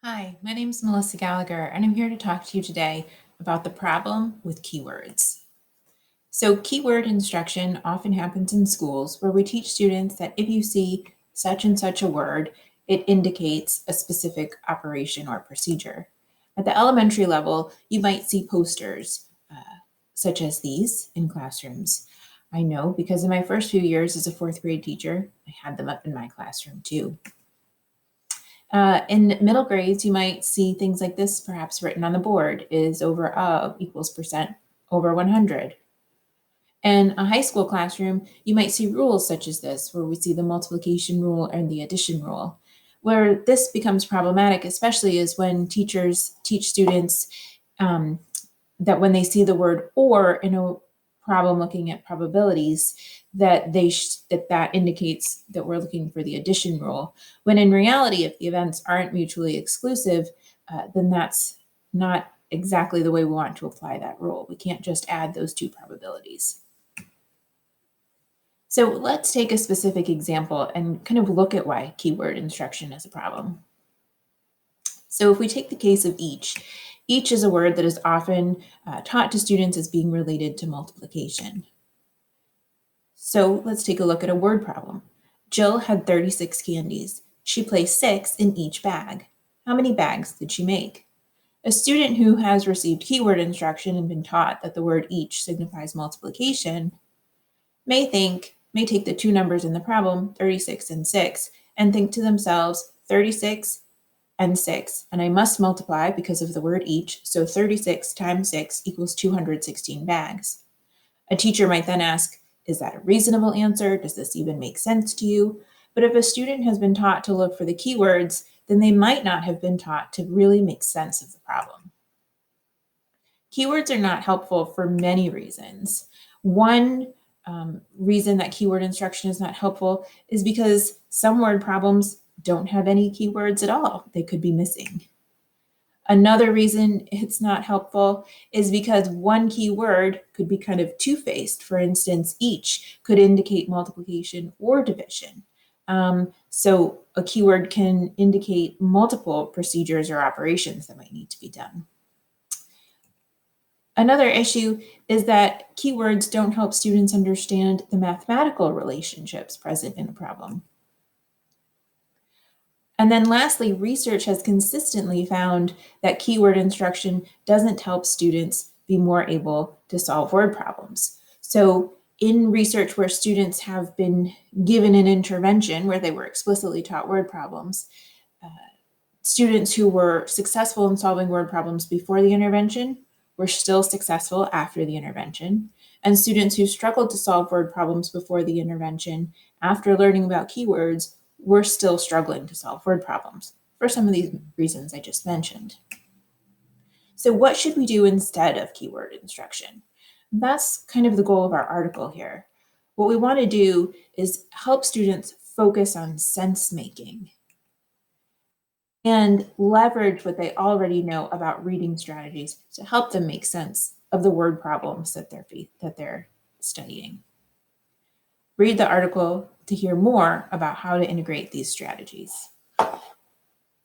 Hi, my name is Melissa Gallagher, and I'm here to talk to you today about the problem with keywords. So, keyword instruction often happens in schools where we teach students that if you see such and such a word, it indicates a specific operation or procedure. At the elementary level, you might see posters such as these in classrooms. I know because in my first few years as a fourth grade teacher, I had them up in my classroom too. In middle grades, you might see things like this, perhaps written on the board, is over equals percent over 100. In a high school classroom, you might see rules such as this, where we see the multiplication rule and the addition rule. Where this becomes problematic, especially, is when teachers teach students um, that when they see the word or in a problem looking at probabilities, that that indicates that we're looking for the addition rule. When in reality, if the events aren't mutually exclusive, then that's not exactly the way we want to apply that rule. We can't just add those two probabilities. So let's take a specific example and kind of look at why keyword instruction is a problem. So if we take the case of each is a word that is often taught to students as being related to multiplication. So let's take a look at a word problem. Jill had 36 candies. She placed 6 in each bag. How many bags did she make? A student who has received keyword instruction and been taught that the word each signifies multiplication may take the two numbers in the problem, 36 and 6, and think to themselves, 36 and 6, and I must multiply because of the word each, so 36 times 6 equals 216 bags. A teacher might then ask, is that a reasonable answer? Does this even make sense to you? But if a student has been taught to look for the keywords, then they might not have been taught to really make sense of the problem. Keywords are not helpful for many reasons. One reason that keyword instruction is not helpful is because some word problems don't have any keywords at all. They could be missing. Another reason it's not helpful is because one keyword could be kind of two-faced. For instance, each could indicate multiplication or division. So a keyword can indicate multiple procedures or operations that might need to be done. Another issue is that keywords don't help students understand the mathematical relationships present in a problem. And then lastly, research has consistently found that keyword instruction doesn't help students be more able to solve word problems. So in research where students have been given an intervention where they were explicitly taught word problems, students who were successful in solving word problems before the intervention were still successful after the intervention. And students who struggled to solve word problems before the intervention, after learning about keywords, were still struggling to solve word problems for some of these reasons I just mentioned. So what should we do instead of keyword instruction? That's kind of the goal of our article here. What we want to do is help students focus on sense making and leverage what they already know about reading strategies to help them make sense of the word problems that they're studying. Read the article to hear more about how to integrate these strategies.